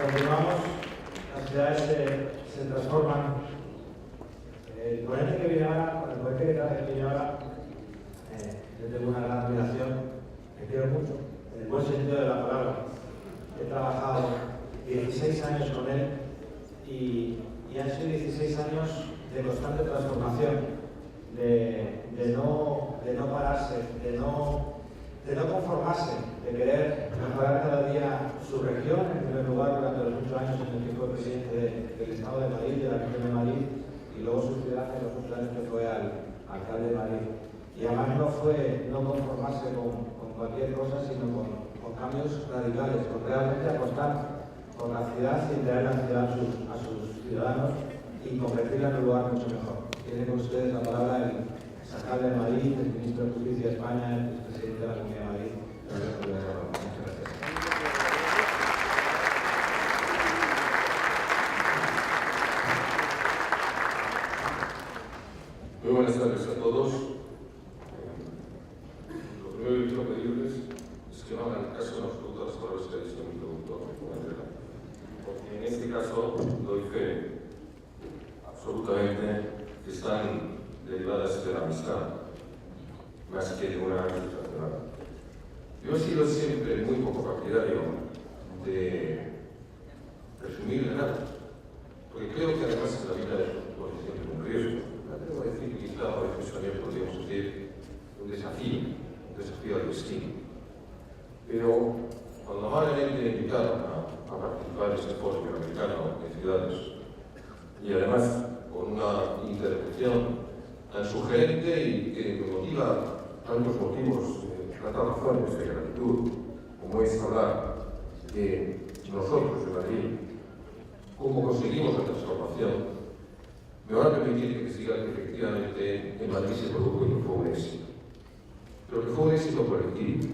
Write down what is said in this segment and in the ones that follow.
Continuamos, las ciudades se transforman. El ponente que viene ahora, con el ponente que viene ahora, yo tengo una gran admiración, que quiero mucho, en el buen sentido de la palabra. He trabajado 16 años con él y han sido 16 años de constante transformación, de no pararse, de no conformarse, de querer mejorar cada día su región, en primer lugar durante los 8 años en el que fue presidente del Estado de Madrid, de la región de Madrid, y luego su ciudad en los 8 años que fue alcalde de Madrid. Y además no fue no conformarse con cualquier cosa, sino con cambios radicales, con realmente apostar por la ciudad y entregar la ciudad a sus ciudadanos y convertirla en un lugar mucho mejor. Tiene con ustedes la palabra el alcalde de Madrid, el ministro de Justicia de España, el presidente de la Comunidad de Madrid. Muchas gracias. Muy buenas tardes a todos. Lo primero que quiero pedirles es que no hagan caso en absoluto a las palabras que ha dicho mi productor, porque en este caso doy fe absolutamente que están derivadas de la amistad más que de una institucional. Yo he sido siempre muy poco partidario de presumir de nada, porque creo que además la vida es siempre un riesgo. Me atrevo a decir que quizá a veces también podríamos decir un desafío al destino. Pero cuando amablemente me invitaron a participar en este foro iberoamericano de ciudades, y además con una intervención tan sugerente y que me motiva tantos motivos, tantas razones de gratitud, como es hablar de nosotros de Madrid, cómo conseguimos la transformación, me van a permitir que diga que efectivamente en Madrid se produjo y no fue un éxito, pero que fue un éxito colectivo.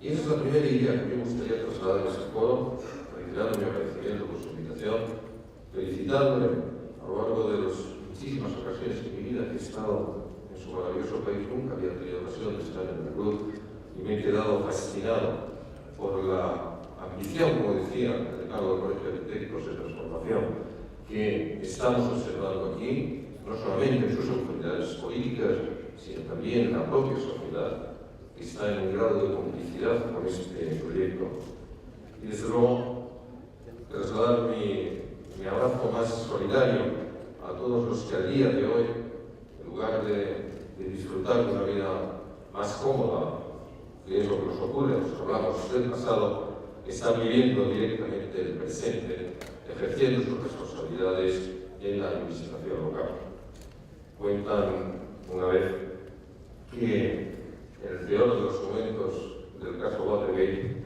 Y esa es la primera idea que me gustaría trasladar en este foro, reiterando mi agradecimiento por su invitación, felicitándole a lo largo de las muchísimas ocasiones en mi vida que he estado en su maravilloso país. Nunca había tenido ocasión de estar en Veracruz y me he quedado fascinado por la ambición, como decía el decano del Colegio de Arquitectos, de transformación que estamos observando aquí, no solamente en sus autoridades políticas, sino también en la propia sociedad, que está en un grado de complicidad con este proyecto. Y desde luego, trasladar mi abrazo más solidario a todos los que al día de hoy, en lugar de disfrutar de una vida más cómoda, que es lo que nos ocurre, nos hablamos del pasado, están viviendo directamente el presente, ejerciendo sus responsabilidades en la administración local. Cuentan una vez que en el peor de los momentos del caso Watergate,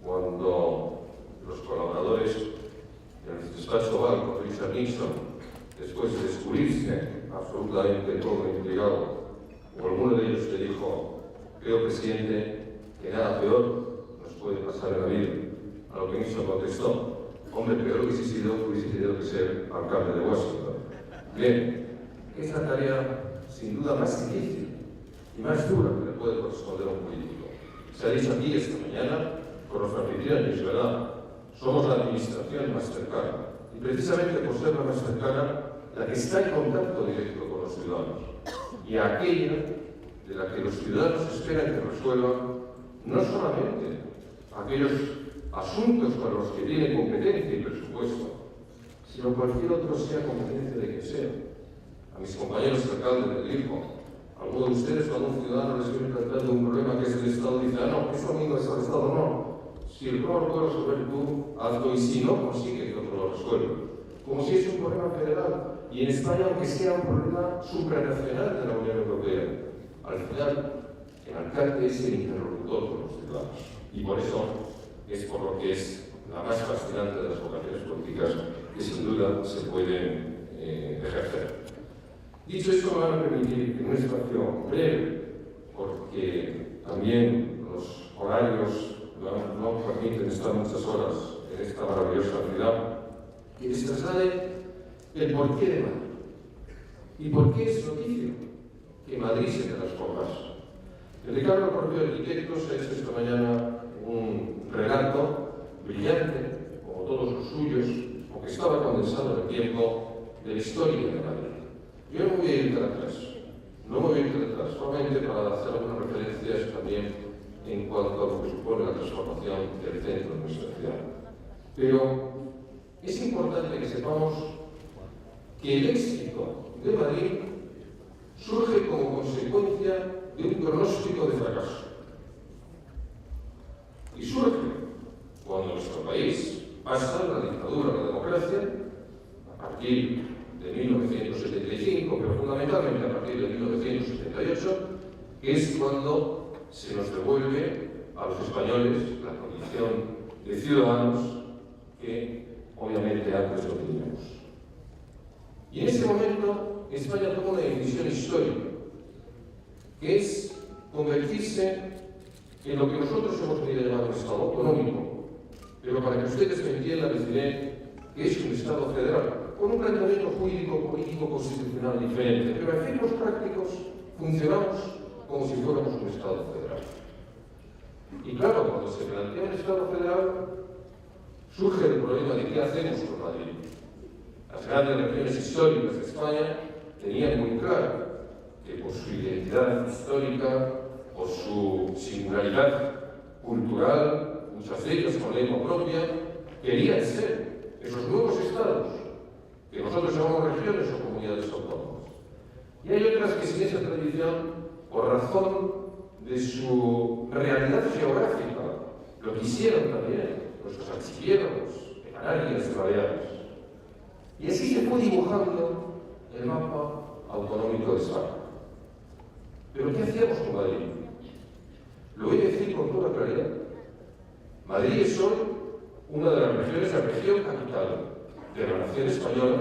cuando los colaboradores del despacho Oval con Richard Nixon, después de descubrirse absolutamente todo intrigado, o alguno de ellos le dijo: creo, presidente, que nada peor nos puede pasar en la vida. A lo que Nixon contestó: hombre, peor hubiese tenido que ser alcalde de Washington. Bien, esta tarea sin duda más difícil y más dura que le puede corresponder a un político. Se ha dicho aquí esta mañana por los anfitriones, ¿verdad? Somos la administración más cercana, y precisamente por ser la más cercana, la que está en contacto directo con los ciudadanos, y aquella de la que los ciudadanos esperan que resuelvan no solamente aquellos asuntos para los que tiene competencia y presupuesto, sino cualquier otro, sea competencia de quien sea. A mis compañeros alcaldes les digo: alguno de ustedes, cuando un ciudadano les viene planteando un problema que es del Estado, dice: ah, no, eso a mí no es del Estado, no. Si el problema lo puedes resolver tú, hazlo, y si no, consigue que otro lo resuelva. Como si es un problema federal. Y en España, aunque sea un problema supranacional de la Unión Europea, al final, el alcalde es el interlocutor con los ciudadanos. Y por eso es por lo que es la más fascinante de las vocaciones políticas que sin duda se pueden ejercer. Dicho esto, me van a permitir que en un espacio breve, porque también los horarios no permiten estar muchas horas en esta maravillosa ciudad, que les traslade el porqué de Madrid. ¿Y por qué es noticia que Madrid se transformase? El decano del Colegio de Arquitectos ha hecho esta mañana un relato brillante, como como todos los suyos, o que estaba condensado en el tiempo de la historia de Madrid. Yo no me voy a ir tan atrás, solamente para hacer algunas referencias también en cuanto a lo que supone la transformación del centro de nuestra ciudad. Pero es importante que sepamos que el éxito de Madrid surge como consecuencia de un pronóstico de fracaso. Y surge cuando nuestro país pasa de la dictadura a la democracia, a partir de 1975, pero fundamentalmente a partir de 1978, que es cuando se nos devuelve a los españoles la condición de ciudadanos que obviamente antes no teníamos. Y en ese momento España toma una decisión histórica, que es convertirse en lo que nosotros hemos venido a llamar un Estado autonómico, pero para que ustedes me entiendan les diré que es un Estado federal, con un planteamiento jurídico, político, constitucional diferente, pero a efectos prácticos funcionamos como si fuéramos un Estado federal. Y claro, cuando se plantea un Estado federal, surge el problema de qué hacemos con Madrid. Las grandes regiones históricas de España tenían muy claro que por su identidad histórica, por su singularidad cultural, muchas de ellas con lengua propia, querían ser esos nuevos estados, que nosotros llamamos regiones o comunidades autónomas. Y hay otras que sin esa tradición, por razón de su realidad geográfica, lo quisieron también nuestros archipiélagos de Canarias y Baleares. Y así se fue dibujando el mapa autonómico de España. Pero ¿qué hacíamos con Madrid? Lo voy a decir con toda claridad. Madrid es hoy una de las regiones, la región capital de la nación española,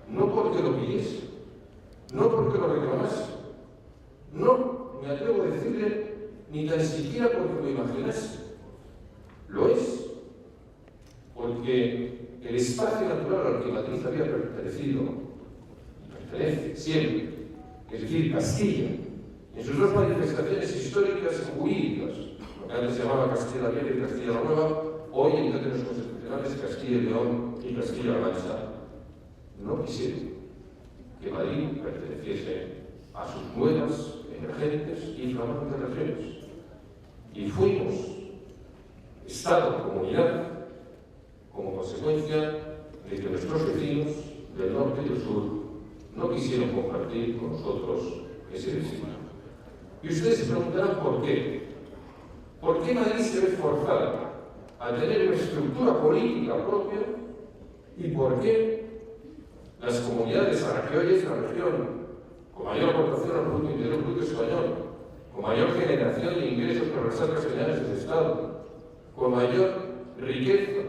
no porque lo pidiese, no porque lo reclamase, no, me atrevo a decirle, ni tan siquiera porque lo imaginase. Lo es porque el espacio natural al que Madrid había pertenecido, y pertenece siempre, es decir, Castilla, en sus dos manifestaciones históricas y jurídicas, lo que antes se llamaba Castilla Vieja y Castilla Nueva, hoy en términos constitucionales Castilla y León y Castilla-La Mancha, no quisieron que Madrid perteneciese a sus nuevas, emergentes y flamantes regiones. Y fuimos Estado, comunidad, como consecuencia de que nuestros vecinos del norte y del sur no quisieron compartir con nosotros ese destino. Y ustedes se preguntarán por qué. ¿Por qué Madrid se ve forzada a tener una estructura política propia? ¿Y por qué las comunidades a las que hoy es la región con mayor aportación al Producto Interior Bruto español, con mayor generación de ingresos por las arcas generales del Estado, con mayor riqueza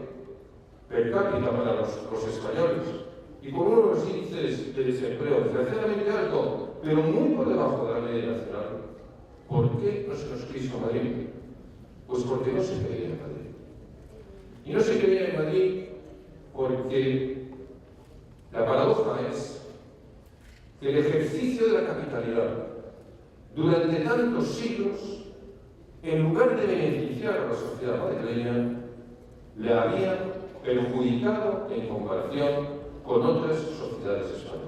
per cápita para los españoles y con uno de los índices de desempleo desgraciadamente alto, pero muy por debajo de la media nacional? ¿Por qué no se nos quiso Madrid? Pues porque no se creía en Madrid. Y no se creía en Madrid porque la paradoja es que el ejercicio de la capitalidad durante tantos siglos, en lugar de beneficiar a la sociedad madrileña, le había perjudicado en comparación con otras sociedades españolas.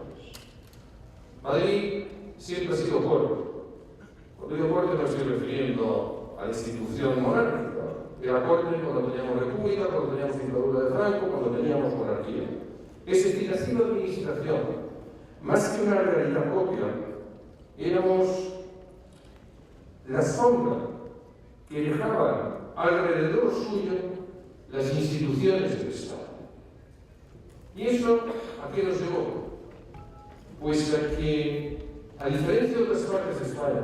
Madrid siempre ha sido puerto. Cuando digo puerto me estoy refiriendo a la institución monárquica. Era puerto cuando teníamos república, cuando teníamos dictadura de Franco, cuando teníamos monarquía. Es decir, ha sido administración, más que una realidad propia, éramos la sombra que dejaban alrededor suyo las instituciones del Estado. ¿Y eso a qué nos llevó? Pues a que, a diferencia de otras partes de España,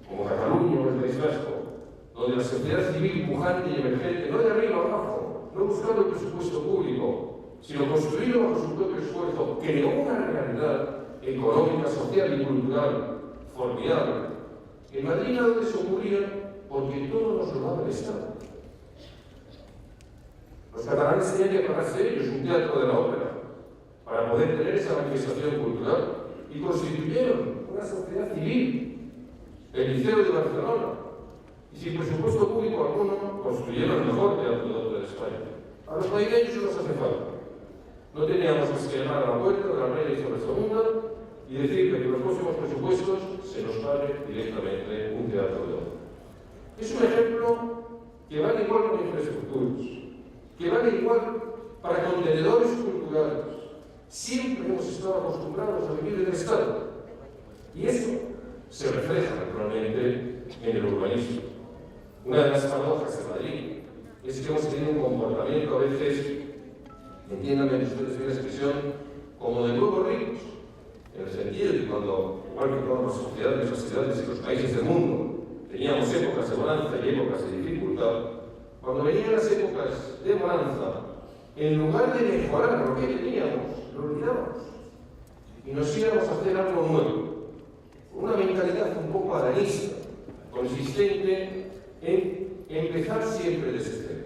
como Cataluña o el País Vasco, donde la sociedad civil pujante y emergente, no de arriba abajo, no buscando el presupuesto público, sino construido bajo su propio esfuerzo, creó una realidad económica, social y cultural formidable. En Madrid nada de eso ocurría porque todo nos lo daba el Estado. Los catalanes tenían que pagarse ellos un teatro de la ópera para poder tener esa manifestación cultural y constituyeron una sociedad civil, el Liceo de Barcelona, y sin presupuesto público alguno construyeron el mejor teatro de ópera de España. A los madrileños nos hace falta. No teníamos que llamar a la puerta de la reina Isabel II y decirle que los próximos presupuestos se nos pague directamente un teatro de obra. Es un ejemplo que vale igual con infraestructuras, que vale igual para contenedores culturales. Siempre hemos estado acostumbrados a vivir en el Estado. Y eso se refleja naturalmente en el urbanismo. Una de las paradojas de Madrid es que hemos tenido un comportamiento a veces, entiéndanme ustedes bien la expresión, como de nuevos ricos, en el sentido de que cuando, igual que todas las sociedades y los países del mundo, teníamos épocas de bonanza y épocas de dificultad, cuando venían las épocas de bonanza, en lugar de mejorar lo que teníamos, lo olvidábamos y nos íbamos a hacer algo nuevo, con una mentalidad un poco adanista, consistente en empezar siempre desde cero.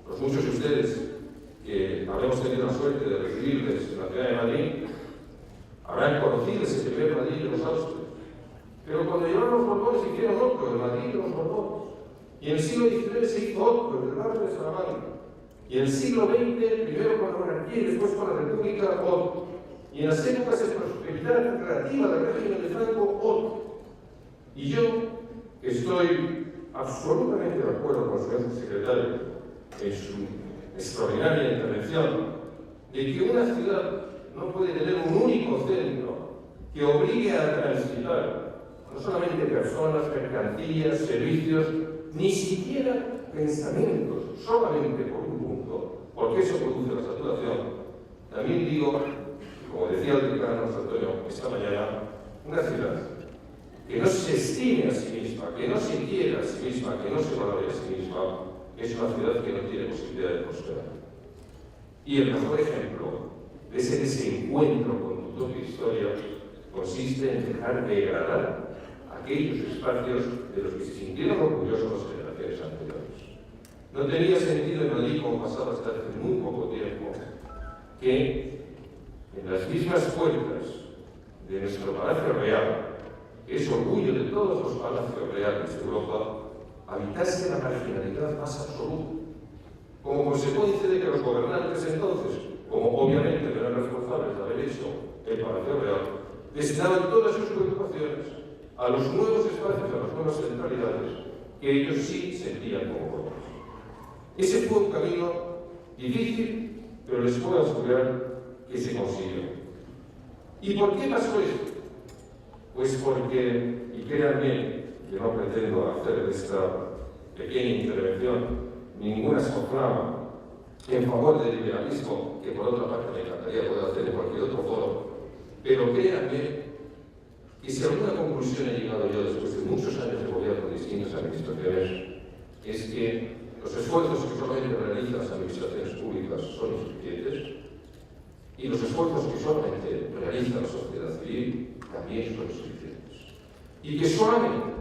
Los muchos de ustedes que habremos tenido la suerte de recibirles en la ciudad de Madrid habrán conocido ese primer Madrid de los Austrias, pero cuando llegaron los Borbones hicieron otro, el Madrid de los Borbones, y en el siglo XIX se hizo otro, el barrio de Salamanca, y en el siglo XX, primero con la monarquía y después con la república, otro, y en las épocas de prosperidad relativa del régimen de Franco, otro. Y yo estoy absolutamente de acuerdo con su secretario en su extraordinaria intervención de que una ciudad no puede tener un único centro que obligue a transitar no solamente personas, mercancías, servicios, ni siquiera pensamientos, solamente por un punto, porque eso produce la saturación. También digo, como decía el decano Antonio esta mañana, una ciudad que no se estime a sí misma, que no se quiera a sí misma, que no se valore a sí misma, es una ciudad que no tiene posibilidad de prosperar. Y el mejor ejemplo de ese desencuentro con tu propia historia consiste en dejar degradar aquellos espacios de los que se sintieron orgullosos las generaciones anteriores. No tenía sentido en Madrid, como pasaba hasta hace muy poco tiempo, que en las mismas puertas de nuestro Palacio Real, que es orgullo de todos los palacios reales de Europa, habitase la marginalidad más absoluta, como consecuencia de que los gobernantes entonces, como obviamente eran responsables de haber hecho el Palacio Real, destinaban todas sus preocupaciones a los nuevos espacios, a las nuevas centralidades, que ellos sí sentían como propios. Ese fue un camino difícil, pero les puedo asegurar que se consiguió. ¿Y por qué pasó esto? Pues porque, y créanme, que no pretendo hacer de esta pequeña intervención ninguna soflama en favor del liberalismo, que por otra parte me encantaría poder hacer en cualquier otro foro, pero créanme que si alguna conclusión he llegado yo después de muchos años de gobierno de distintas administraciones, es que los esfuerzos que solamente realizan las administraciones públicas son insuficientes y los esfuerzos que solamente realiza la sociedad civil también son insuficientes. Y que solamente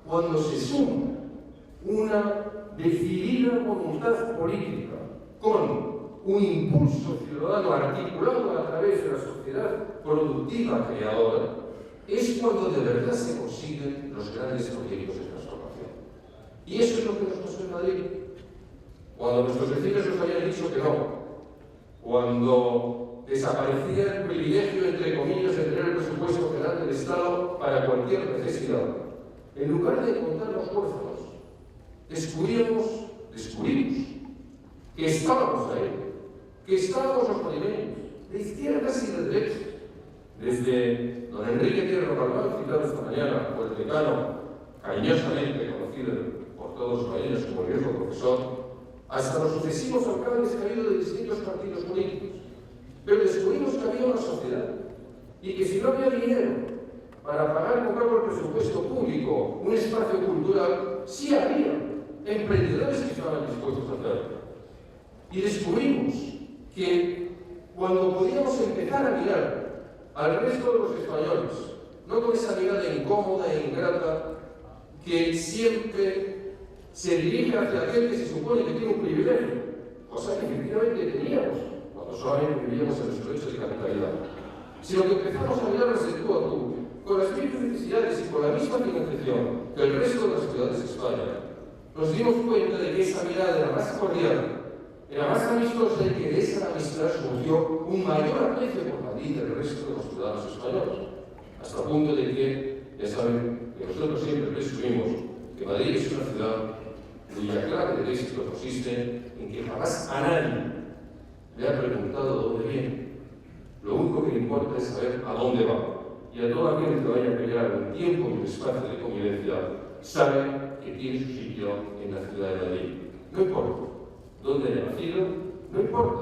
cuando se suma una decidida voluntad política con un impulso ciudadano articulado a través de la sociedad productiva creadora, es cuando de verdad se consiguen los grandes proyectos de transformación. Y eso es lo que nos pasó en Madrid. Cuando nuestros vecinos nos habían dicho que no, cuando desaparecía el privilegio, entre comillas, de tener el presupuesto general del Estado para cualquier necesidad, en lugar de encontrarnos huérfanos, descubrimos que estábamos ahí, que estábamos los madrileños, de izquierdas y de derechas, desde don Enrique Tierno Galván, citado esta mañana por el decano, cariñosamente conocido por todos los madrileños como el viejo profesor, hasta los sucesivos alcaldes que ha habido de distintos partidos políticos. Pero descubrimos que había una sociedad y que si no había dinero para pagar con cargo el presupuesto público un espacio cultural, sí había emprendedores que estaban dispuestos a hacerlo. Y descubrimos que cuando podíamos empezar a mirar al resto de los españoles, no con esa mirada incómoda e ingrata que siempre se dirige hacia aquel que se supone que tiene un privilegio, cosa que efectivamente teníamos cuando solamente vivíamos en nuestro hecho de capitalidad, sino que empezamos a mirarlas de tú a tú, con las mismas necesidades y con la misma financiación que el resto de las ciudades de España, nos dimos cuenta de que esa mirada era más cordial En la más amistosa y que de esa amistad surgió un mayor aprecio por Madrid del resto de los ciudadanos españoles, hasta el punto de que, ya saben, que nosotros siempre presumimos que Madrid es una ciudad cuya clave de éxito consiste en que jamás a nadie le ha preguntado dónde viene. Lo único que le importa es saber a dónde va. Y a todo aquel que vaya a pelear un tiempo y un espacio de convivencia, sabe que tiene su sitio en la ciudad de Madrid. No importa dónde haya nacido, no importa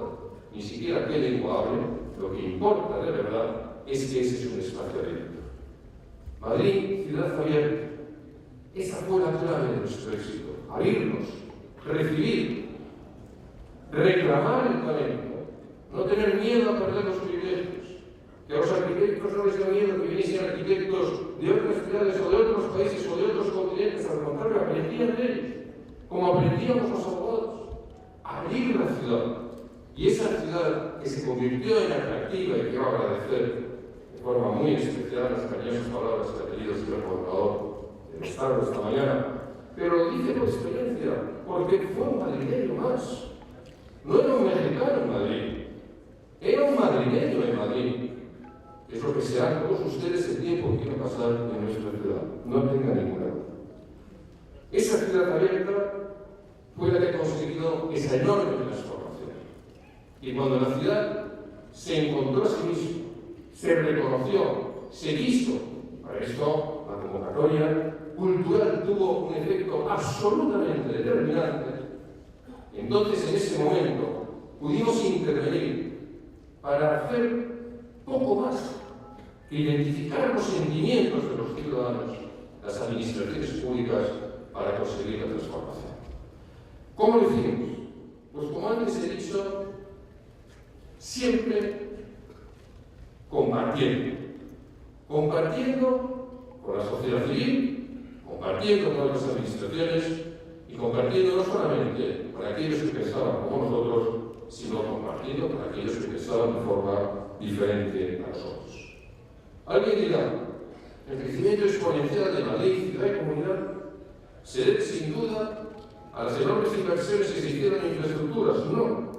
ni siquiera qué lengua hable, lo que importa de verdad es que ese es un espacio abierto. Madrid, ciudad abierta. Esa fue la clave de nuestro éxito. Abrirnos, recibir, reclamar el talento, no tener miedo a perder los privilegios. Que a los arquitectos no les da miedo que viniesen arquitectos de otras ciudades o de otros países o de otros continentes, al contrario, aprendían de ellos, como aprendíamos los abogados. Abrir la ciudad. Y esa ciudad que se convirtió en atractiva y quiero agradecer de forma muy especial las cariñosas palabras que ha tenido el señor gobernador de los tardes esta mañana, pero lo dice por experiencia, porque fue un madrileño más. No era un mexicano en Madrid, era un madrileño en Madrid. Es lo que serán todos ustedes el tiempo que quieren pasar en nuestra ciudad. No tengan ninguna duda. Esa ciudad abierta fue la que ha conseguido esa enorme transformación. Y cuando la ciudad se encontró a sí misma, se reconoció, se quiso, para esto la convocatoria cultural tuvo un efecto absolutamente determinante, entonces en ese momento pudimos intervenir para hacer poco más que identificar los sentimientos de los ciudadanos, las administraciones públicas, para conseguir la transformación. ¿Cómo lo hicimos? Pues como antes he dicho, siempre compartiendo con la sociedad civil, compartiendo con otras administraciones y compartiendo no solamente con aquellos que pensaban como nosotros, sino compartiendo con aquellos que pensaban de forma diferente a nosotros. Alguien dirá, el crecimiento exponencial de Madrid, ciudad y comunidad se debe sin duda a las enormes inversiones que se hicieron en infraestructuras. No.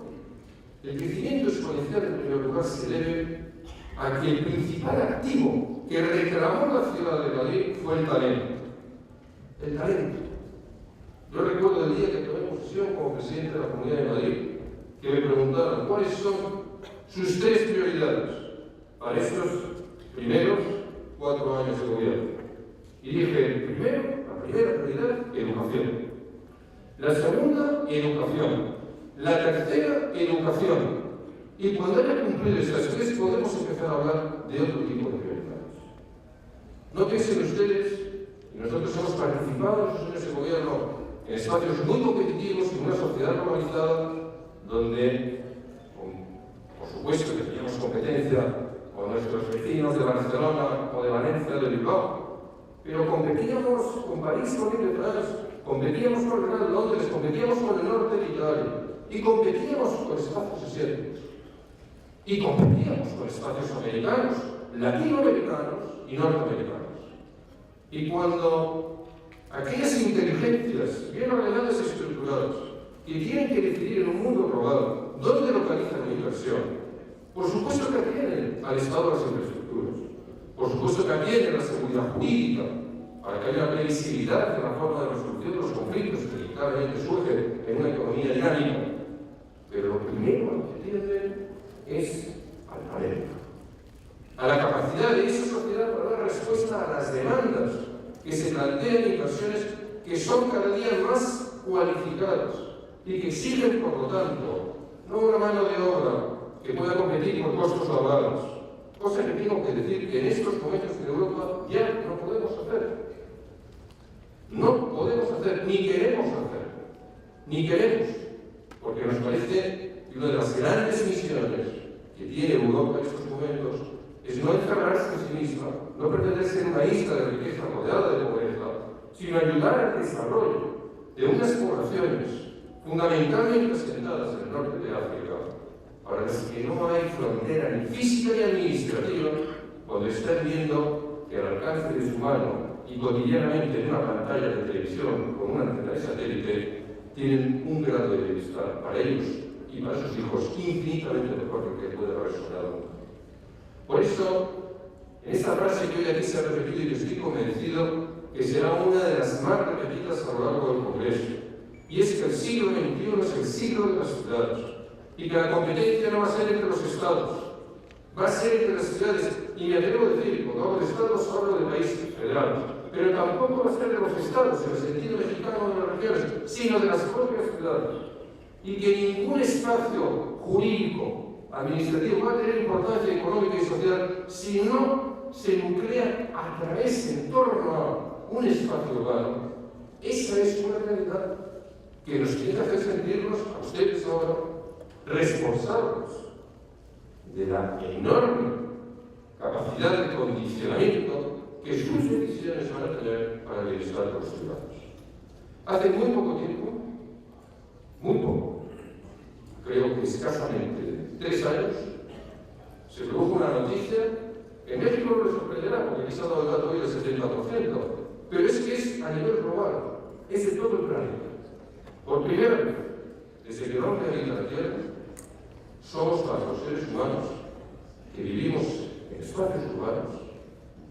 El crecimiento exponencial, en primer lugar, se debe a que el principal activo que reclamó la ciudad de Madrid fue el talento. El talento. Yo recuerdo el día que tomé posesión como presidente de la Comunidad de Madrid, que me preguntaron cuáles son sus 3 prioridades para estos primeros 4 años de gobierno. Y dije, la primera prioridad, educación. La segunda, educación. La tercera, educación. Y cuando haya cumplido esas 3, podemos empezar a hablar de otro tipo de prioridades. No piensen ustedes, y nosotros hemos participado en los años de gobierno en espacios muy competitivos, en una sociedad globalizada, donde, por supuesto, que teníamos competencia con nuestros vecinos de Barcelona o de Valencia o de Bilbao, pero competíamos con París, con Inglaterra, competíamos con el Real Londres, competíamos con el norte de Italia, y competíamos con espacios asiáticos, y competíamos con espacios americanos, latinoamericanos y norteamericanos. Y cuando aquellas inteligencias bien ordenadas y estructuradas que tienen que decidir en un mundo global dónde localizan la inversión, por supuesto que atienden al estado de las infraestructuras, por supuesto que atienden a la seguridad jurídica, para que haya una previsibilidad en la forma de resolución de los conflictos que claramente surgen en una economía dinámica. Pero lo primero que atienden es al talento, a la capacidad de esa sociedad para dar respuesta a las demandas que se plantean en inversiones que son cada día más cualificadas y que exigen, por lo tanto, no una mano de obra que pueda competir por costos laborales, cosa que tengo que decir que en estos momentos en Europa ya no podemos hacer. No podemos hacer, ni queremos hacer, ni queremos, porque nos parece que una de las grandes misiones que tiene Europa en estos momentos es no encerrarse en sí misma, no pretender ser una isla de riqueza rodeada de pobreza, sino ayudar al desarrollo de unas poblaciones fundamentalmente asentadas en el norte de África, para las que no hay frontera ni física ni administrativa, cuando están viendo que al alcance de su mano y cotidianamente en una pantalla de televisión con una antena de satélite tienen un grado de bienestar para ellos y para sus hijos infinitamente mejor de lo que puede haber soñado nunca. Por eso, en esta frase que hoy aquí se ha repetido y que estoy convencido que será una de las más repetidas a lo largo del Congreso, y es que el siglo XXI es el siglo de las ciudades, y que la competencia no va a ser entre los estados, va a ser entre las ciudades, y me atrevo a decir, cuando hablo de estados hablo de países federales, pero tampoco va a ser de los estados en el sentido mexicano de las regiones, sino de las propias ciudades, y que ningún espacio jurídico, administrativo va a tener importancia económica y social si no se nuclea a través, en torno a un espacio urbano. Esa es una realidad que nos tiene que hacer sentirnos a ustedes ahora responsables de la enorme capacidad de condicionamiento que sus decisiones van a tener para el bienestar de los ciudadanos. Hace muy poco tiempo, muy poco, creo que escasamente 3 años, se produjo una noticia. En México no les sorprenderá, porque aquí se ha dado el dato hoy del 70%, pero es que es a nivel global, es de todo el planeta. Por primera vez, desde que el hombre habita la Tierra, somos más los seres humanos que vivimos en espacios urbanos,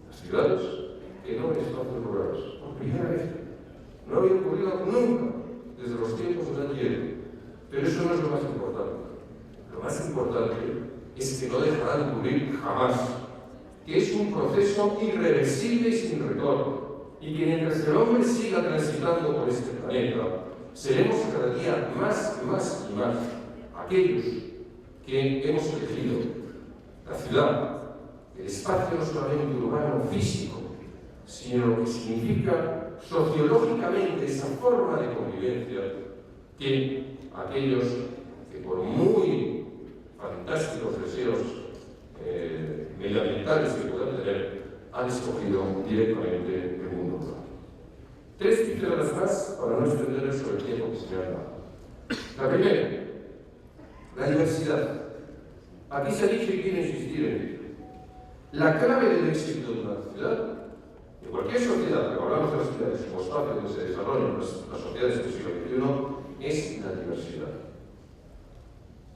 las ciudades, que no en espacios rurales. Por primera vez. No había ocurrido nunca desde los tiempos de la Tierra. Pero eso no es lo más importante. Lo más importante es que no dejará de ocurrir jamás, que es un proceso irreversible y sin retorno, y que mientras el hombre siga transitando por este planeta, seremos cada día más y más y más aquellos que hemos elegido la ciudad, el espacio no solamente urbano físico, sino lo que significa sociológicamente esa forma de convivencia que aquellos que por muy fantásticos deseos medioambientales que puedan tener han escogido directamente el mundo rural. 3 pinceladas más para no extender sobre el tiempo que se me ha dado. La primera, la diversidad. Aquí se ha dicho y quiero insistir en ello. La clave del éxito de una ciudad, de cualquier sociedad, pero hablamos de las ciudades como espacio donde se desarrollan las sociedades del siglo XXI, es la diversidad.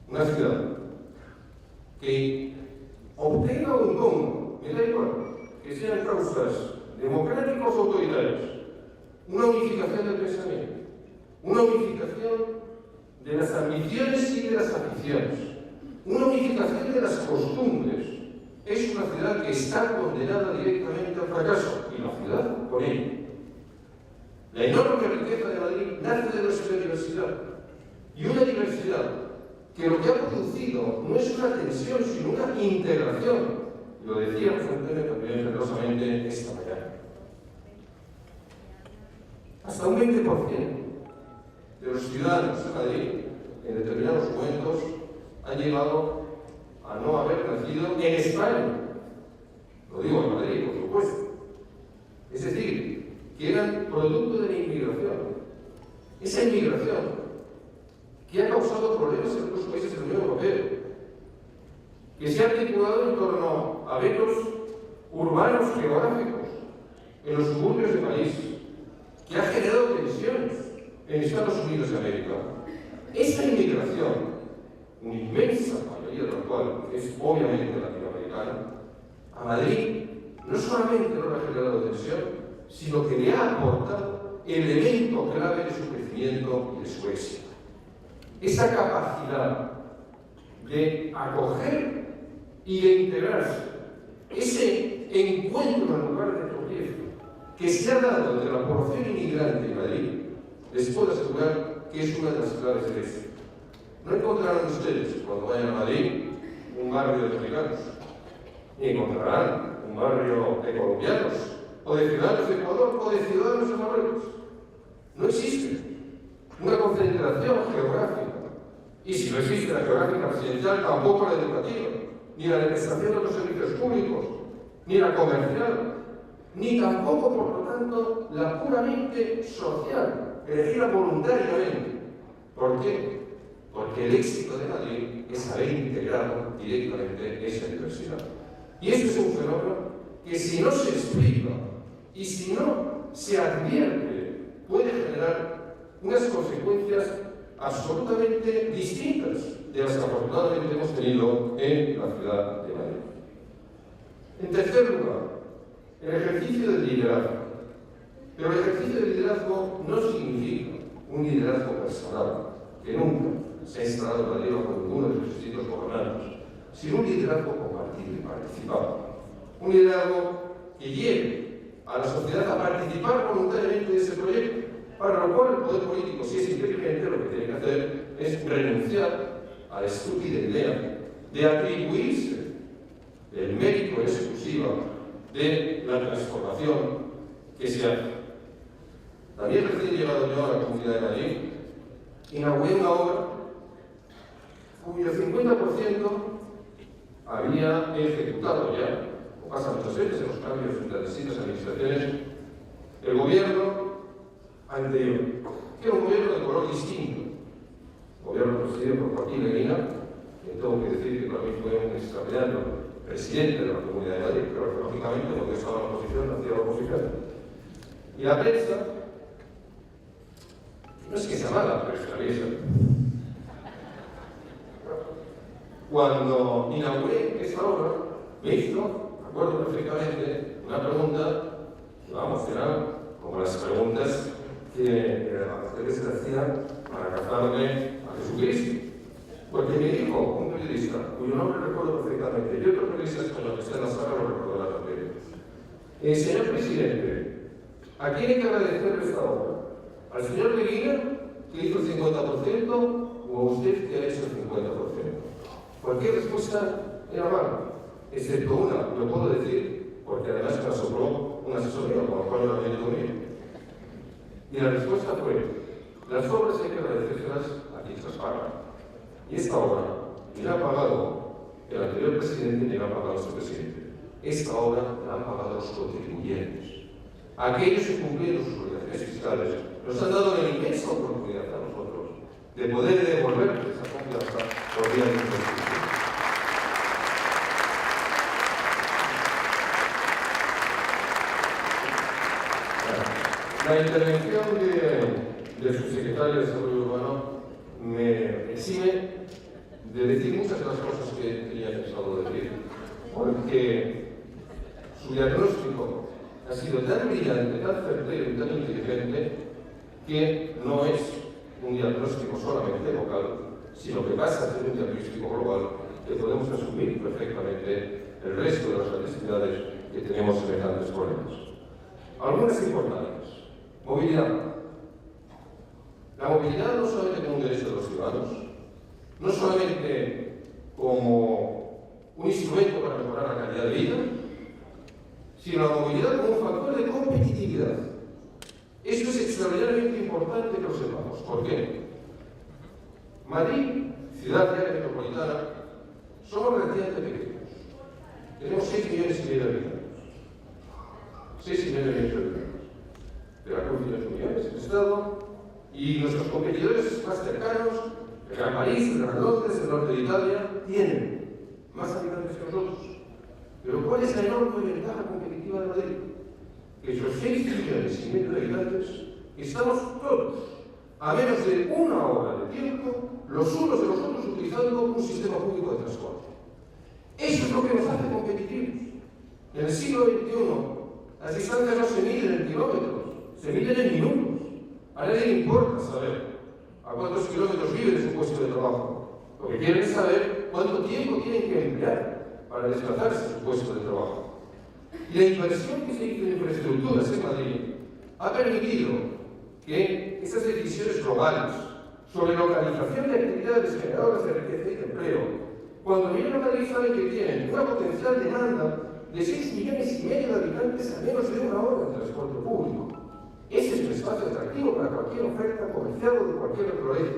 Una ciudad que obtenga un don, me da igual, que sean causas democráticos o autoritarios, una unificación del pensamiento, una unificación de las ambiciones y de las aficiones, una unificación de las costumbres, es una ciudad que está condenada directamente al fracaso, y la ciudad con ella. La enorme riqueza de Madrid nace de nuestra diversidad, y una diversidad que lo que ha producido no es una tensión, sino una integración. Lo decía Fontaine también generosamente esta mañana. Hasta un 20% de los ciudadanos de Madrid, en determinados momentos, han llegado a no haber nacido en España. Lo digo en Madrid, por supuesto. Es decir, que eran producto de la inmigración. Esa inmigración que ha causado problemas en otros países de la Unión Europea, que se ha articulado en torno a vetos urbanos geográficos en los suburbios de París, que ha generado tensiones en Estados Unidos de América. Esa inmigración, una inmensa mayoría de la cual es obviamente latinoamericana, a Madrid no solamente no le ha generado tensión, sino que le ha aportado elemento clave de su crecimiento y de su éxito. Esa capacidad de acoger y de integrarse, ese encuentro en lugar de tropiezo que se ha dado entre la población inmigrante en Madrid, les puedo asegurar que es una de las claves del éxito. No encontrarán ustedes, cuando vayan a Madrid, un barrio de mexicanos, ni encontrarán un barrio de colombianos, o de ciudadanos de Ecuador, o de ciudadanos de Marruecos. No existe una concentración geográfica. Y si no existe la geográfica residencial, tampoco la educativa, ni la de prestación de los servicios públicos, ni la comercial, ni tampoco, por lo tanto, la puramente social, elegida voluntariamente. ¿Por qué? Porque el éxito de Madrid es haber integrado directamente esa diversidad. Y esto es un fenómeno que, si no se explica y si no se advierte, puede generar unas consecuencias absolutamente distintas de las que afortunadamente hemos tenido en la ciudad de Madrid. En tercer lugar, el ejercicio del liderazgo. Pero el ejercicio del liderazgo no significa un liderazgo personal, que nunca se ha instalado en Madrid bajo ninguno de los distintos gobernantes, sino un liderazgo compartido y participado. Un liderazgo que lleve a la sociedad a participar voluntariamente de ese proyecto, para lo cual el poder político, si es inteligente, lo que tiene que hacer es renunciar a la estúpida idea de atribuirse el mérito exclusivo de la transformación que se hace. También recién llegado yo a la Comunidad de Madrid, inauguré una obra cuyo 50% había ejecutado ya, como pasa muchas veces en los cambios entre las distintas administraciones, el gobierno anterior, que era un gobierno de color distinto. El gobierno presidido por Joaquín Leguina, que tengo que decir que para mí fue un extraordinario presidente de la Comunidad de Madrid, pero lógicamente porque estaba en la oposición, hacía la oposición. Y la prensa, no es que sea mala, pero es traviesa. Cuando inauguré esta obra, me hizo, me acuerdo perfectamente, una pregunta que va a emocionar, como las preguntas que se hacían para cazarme a Jesucristo. Porque me dijo un periodista, cuyo nombre recuerdo perfectamente, y otro periodista español que está en la sala lo recordará también. Señor presidente, ¿a quién hay que agradecerle esta obra? ¿Al señor Leguina, que hizo el 50%, o a usted, que ha hecho el 50%? Cualquier respuesta era mala, excepto una, lo puedo decir, porque además me asobró un asesor mío, con el cual lo había conmigo. Y la respuesta fue, las obras hay que agradecérselas a quien las paga. Y esta obra ni la ha pagado el anterior presidente ni la ha pagado su presidente. Esta obra la han pagado los contribuyentes. Aquellos que cumplieron sus obligaciones fiscales nos han dado la inmensa oportunidad a nosotros de poder devolverles esa confianza por vía de imposición. La intervención de su secretario de Desarrollo Urbano me exime de decir muchas de las cosas que tenía pensado decir, porque su diagnóstico ha sido tan brillante, tan certero y tan inteligente que no es un diagnóstico solamente local, sino que pasa a ser un diagnóstico global que podemos asumir perfectamente el resto de las grandes ciudades que tenemos semejantes problemas. Algunas importantes. Movilidad. La movilidad no solamente como un derecho de los ciudadanos, no solamente como un instrumento para mejorar la calidad de vida, sino la movilidad como un factor de competitividad. Esto es extraordinariamente importante que lo sepamos. ¿Por qué? Madrid, ciudad real metropolitana, somos relativamente pequeños. Tenemos 6,5 millones de habitantes. 6,5 millones de habitantes. Veracruz tiene 8 millones, el Estado, y nuestros competidores más cercanos, el Gran París, el Gran Londres, el norte de Italia, tienen más habitantes que nosotros. Pero ¿cuál es la enorme ventaja competitiva de Madrid? Que esos 6,5 millones de habitantes estamos todos, a menos de una hora de tiempo, los unos de los otros utilizando un sistema público de transporte. Eso es lo que nos hace competitivos. En el siglo XXI, las distancias no se miden en kilómetros, se miden en minutos. A nadie le importa saber a cuántos kilómetros vive de su puesto de trabajo. Lo que quieren es saber cuánto tiempo tienen que emplear para desplazarse a su puesto de trabajo. Y la inversión que se hizo en infraestructuras en Madrid ha permitido que esas decisiones globales sobre localización de actividades generadoras de riqueza y de empleo, cuando vienen a Madrid saben que tienen una potencial demanda de 6,5 millones de habitantes a menos de una hora de transporte público. Ese es un espacio atractivo para cualquier oferta comercial o de cualquier otro eje.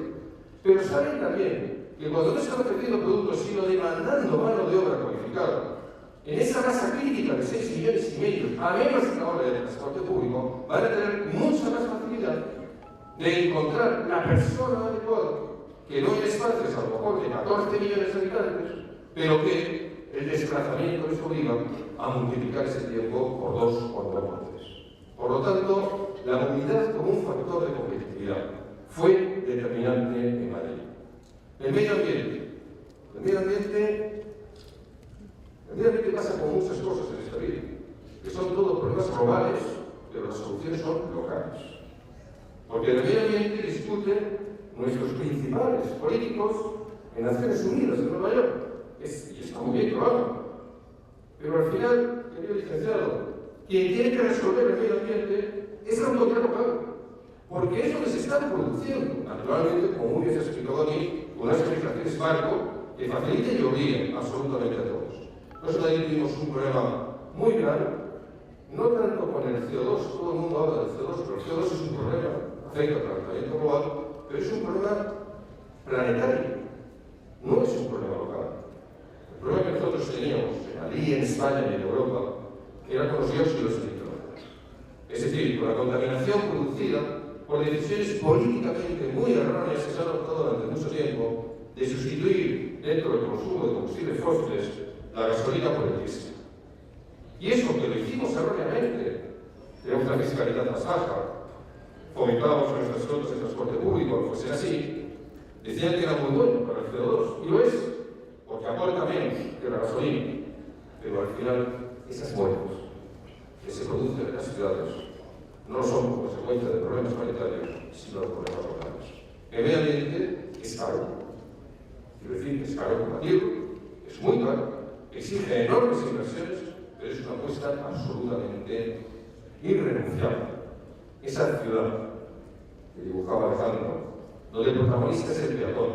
Pero saben también que cuando no están ofreciendo productos, sino demandando mano de obra cualificada, en esa masa crítica de 6,5 millones, a menos de una hora de transporte público, van a tener mucha más facilidad de encontrar la persona adecuada, que no en espacios a lo mejor de 14 millones de habitantes, pero que el desplazamiento les obliga a multiplicar ese tiempo por 2 o por 3. Por lo tanto, la movilidad como un factor de competitividad fue determinante en Madrid. El medio ambiente. El medio ambiente pasa con muchas cosas en esta vida, que son todos problemas globales, pero las soluciones son locales. Porque el medio ambiente discuten nuestros principales políticos en Naciones Unidas, en Nueva York. Y está muy bien, claro. Pero al final, querido licenciado, quien tiene que resolver el medio ambiente es la autoridad local. Porque es lo que se está produciendo. Naturalmente, como muy bien se ha explicado aquí, unas legislaciones marco que faciliten y obliguen absolutamente a todos. Nosotros ahí tuvimos un problema muy grave, no tanto con el CO2, todo el mundo habla del CO2, pero el CO2 es un problema, afecta al calentamiento global, pero es un problema planetario, no es un problema local. El problema que nosotros teníamos allí en España y en Europa era con los dióxidos de nitrógeno. Es decir, con la contaminación producida por decisiones políticamente muy erróneas que se han adoptado durante mucho tiempo de sustituir dentro del consumo de combustibles fósiles la gasolina por el diésel. Y eso que lo hicimos erróneamente, tenemos una fiscalidad más baja, fomentábamos nuestras flotas de transporte público, aunque fuese así, decían que era muy bueno para el CO2, y lo es, porque aporta menos que la gasolina, pero al final esas muertes que se producen en las ciudades no son por consecuencia de problemas planetarios, sino de problemas locales. El medio ambiente es caro, quiero decir que es caro combatirlo, es muy caro, exige enormes inversiones, pero es una apuesta absolutamente irrenunciable. Esa ciudad que dibujaba Alejandro, donde el protagonista es el peatón,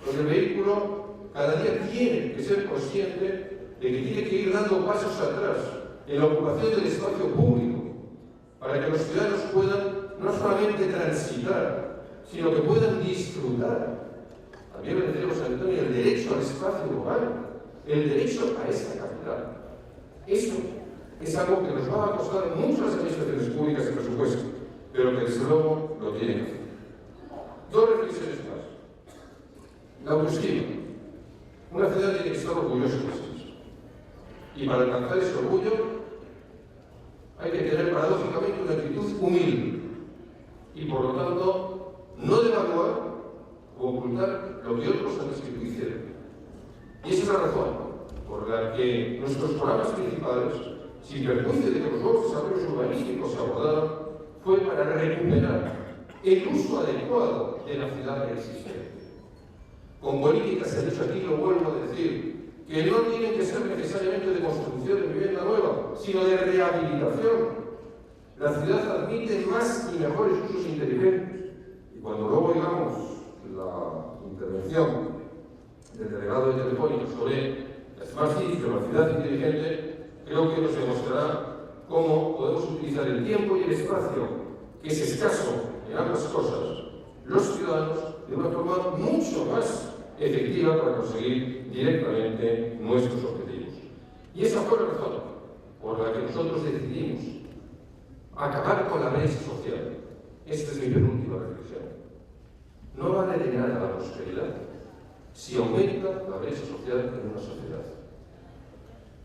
donde el vehículo cada día tiene que ser consciente de que tiene que ir dando pasos atrás en la ocupación del espacio público, para que los ciudadanos puedan no solamente transitar, sino que puedan disfrutar. También le tenemos a Antonio el derecho al espacio urbano, el derecho a esta capital. Eso es algo que nos va a costar mucho a las administraciones públicas y presupuesto, pero que desde luego lo tienen que hacer. Dos reflexiones más. La autoestima. Una ciudad tiene que estar orgullosa de sí. Y para alcanzar ese orgullo hay que tener paradójicamente una actitud humilde y por lo tanto no devaluar o ocultar lo que otros antes que tú hicieron. Y esa es la razón por la que nuestros programas principales, sin perjuicio de que los nuevos desarrollos urbanísticos se abordaron, fue para recuperar el uso adecuado de la ciudad existente. Con políticas, se ha dicho aquí, lo vuelvo a decir, que no tienen que ser necesariamente de construcción de vivienda nueva, sino de rehabilitación. La ciudad admite más y mejores usos inteligentes. Y cuando luego oigamos la intervención del delegado de Telefónica sobre la Smart City, la ciudad inteligente, creo que nos demostrará cómo podemos utilizar el tiempo y el espacio, que es escaso en ambas cosas, los ciudadanos de una forma mucho más efectiva para conseguir directamente nuestros objetivos. Y esa fue la razón por la que nosotros decidimos acabar con la brecha social. Esta es mi penúltima reflexión. No vale de nada la prosperidad si aumenta la brecha social en una sociedad.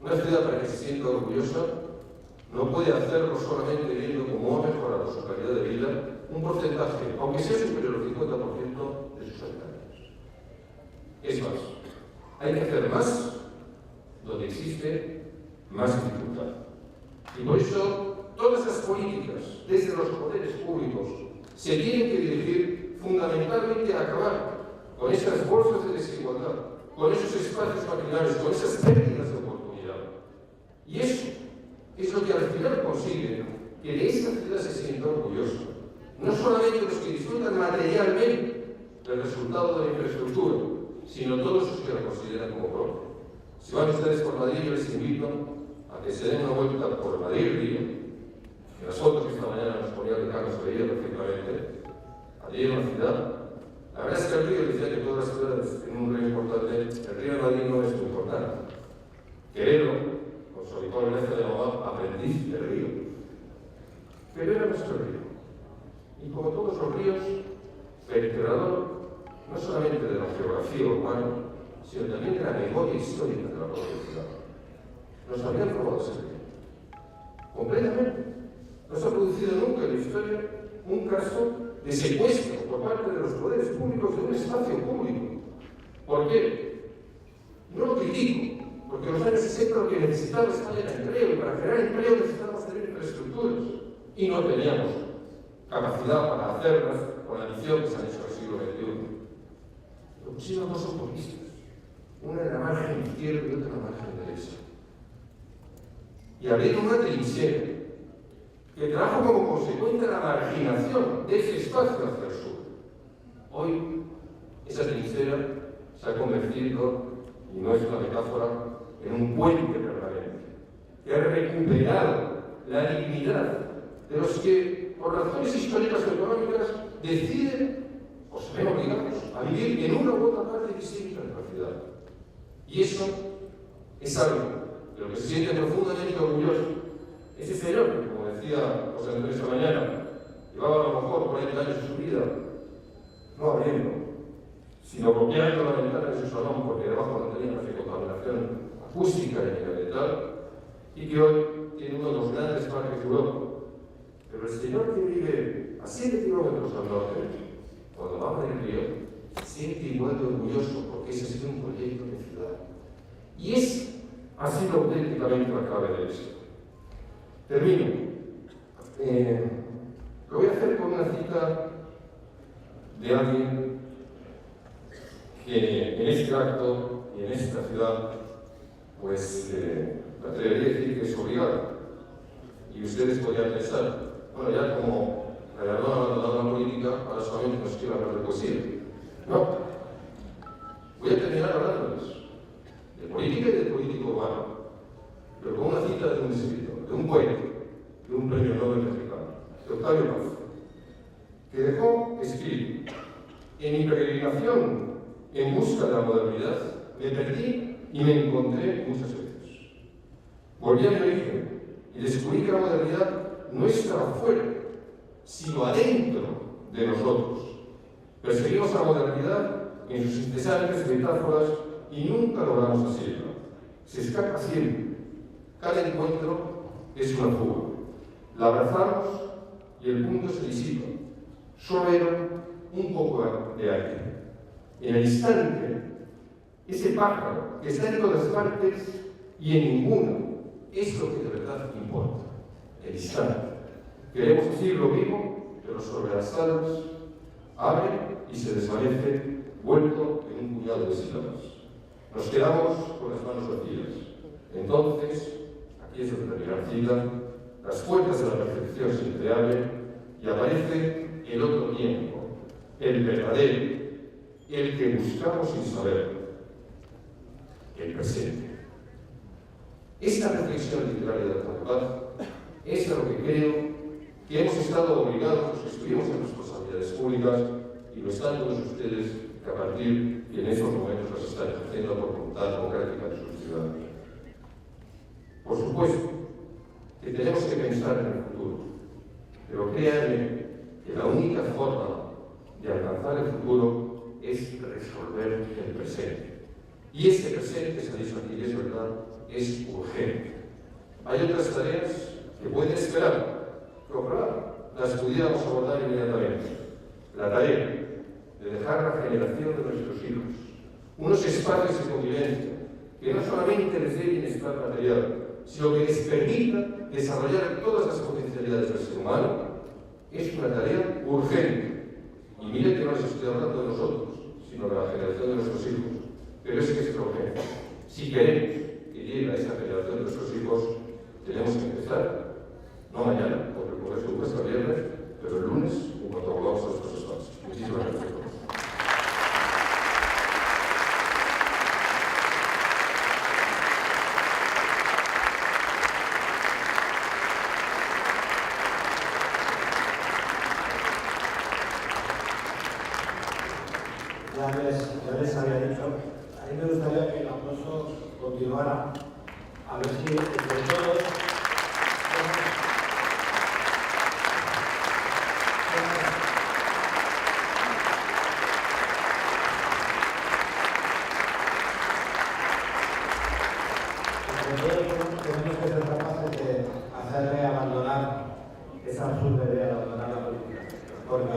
Una ciudad, para que se sienta orgullosa, no puede hacerlo solamente viendo cómo ha mejorado su calidad de vida un porcentaje, aunque sea superior al 50% de sus habitantes. Es más, hay que hacer más donde existe más dificultad. Y por eso, todas las políticas, desde los poderes públicos, se tienen que dirigir fundamentalmente a acabar con esas bolsas de desigualdad, con esos espacios marginales, con esas pérdidas de oportunidad. Y eso es lo que al final consigue que de esta ciudad se sienta orgullosa. No solamente los que disfrutan materialmente del resultado de la infraestructura, sino todos los que la consideran como propia. Si van ustedes por Madrid, yo les invito a que se den una vuelta por Madrid-Río. En las fotos que esta mañana nos ponía Ricardo se veía perfectamente. Allí en la ciudad. La verdad es que el río, decía que todas las ciudades tienen un río importante, el río de Madrid no es muy importante. Quevedo, con su habitual gracia de mamá, aprendiz del río. Pero era nuestro río. Y como todos los ríos, vertebrador no solamente de la geografía urbana, sino también de la memoria histórica de la propia ciudad. Nos habían robado ese río. Completamente. No se ha producido nunca en la historia un caso de secuestro por parte de los poderes públicos de un espacio público. ¿Por qué? No lo critico, porque en los años 60 lo que necesitaba España era empleo, y para crear empleo necesitábamos tener infraestructuras. Y no teníamos capacidad para hacerlas con la visión que se han hecho en el siglo XXI. Lo pusieron dos oportunistas, una en la margen izquierda y otra en la margen derecha. Y abrieron una trinchera que trajo como consecuencia la marginación de ese espacio hacia el sur. Hoy, esa trinchera se ha convertido, y no es una metáfora, en un puente permanente, que ha recuperado la dignidad de los que, por razones históricas o económicas, deciden o se ven obligados a vivir en una u otra parte distinta de la ciudad. Y eso es algo de lo que se siente profundamente orgulloso. Ese señor, que, como decía José Antonio esta mañana, llevaba a lo mejor 40 años de su vida no abriendo, sino bloqueando la ventana de su salón porque debajo no tenía más que contaminación acústica y medioambiental, y que hoy tiene uno de los grandes parques de Europa. Pero el señor que vive a 7 kilómetros al norte, cuando va a el río, se siente igual de orgulloso porque ese ha sido un proyecto de ciudad. Y ese ha sido auténticamente la clave de éxito. Termino. Lo voy a hacer con una cita de alguien que en este acto y en esta ciudad, pues me atrevería a decir que es obligado. Y ustedes podrían pensar, bueno, ya como Gallardón ha abandonado la política, ahora solamente nos quiere hablar de poesía. No. Voy a terminar hablándoles de política y de político urbano, pero con una cita de un escritor, de un poeta, de un premio Nobel mexicano, de Octavio Paz, que dejó escrito: en mi peregrinación en busca de la modernidad, me perdí y me encontré muchas veces. Volví a mi origen y descubrí que la modernidad no estaba fuera, sino adentro de nosotros. Perseguimos la modernidad en sus incesantes metáforas y nunca logramos asirla. Se escapa siempre. Cada encuentro es una fuga. La abrazamos y el punto se disipa. Solo era un poco de aire. En el instante, ese pájaro que está en todas partes y en ninguna es lo que de verdad importa. El instante. Queremos decirlo vivo, pero sobre las alas abre y se desvanece, vuelto en un puñado de sílabas. Nos quedamos con las manos vacías. Entonces, aquí es donde termina la cita, las puertas de la perfección se entreabren y aparece el otro tiempo, el verdadero, el que buscamos sin saberlo, el presente. Esta reflexión literaria de Paz es a lo que creo que hemos estado obligados, los que estuvimos en responsabilidades públicas, y lo están todos ustedes, que a partir y en esos momentos las están ejerciendo por voluntad democrática de sus ciudadanos. Por supuesto que tenemos que pensar en el futuro, pero créanme que la única forma de alcanzar el futuro es resolver el presente. Y ese presente, se ha dicho aquí, y es verdad, es urgente. Hay otras tareas que pueden esperar, que ojalá las pudiéramos abordar inmediatamente. La tarea de dejar a la generación de nuestros hijos unos espacios de convivencia que no solamente les dé bienestar material, sino que les permita desarrollar todas las potencialidades del ser humano, es una tarea urgente. Y mire que no les estoy hablando de nosotros, sino de la generación de nuestros hijos. Pero es que es urgente. Si queremos que llegue a esa generación de nuestros hijos, tenemos que empezar, no mañana, porque el Congreso de Europa es el viernes, pero el lunes, en cuanto volvamos a nuestros espacios. Muchísimas gracias. Ya les había dicho, a mí me gustaría que el aplauso continuara, a ver si entre todos tenemos que ser capaces de hacerle abandonar esa absurda idea de abandonar la política. Porque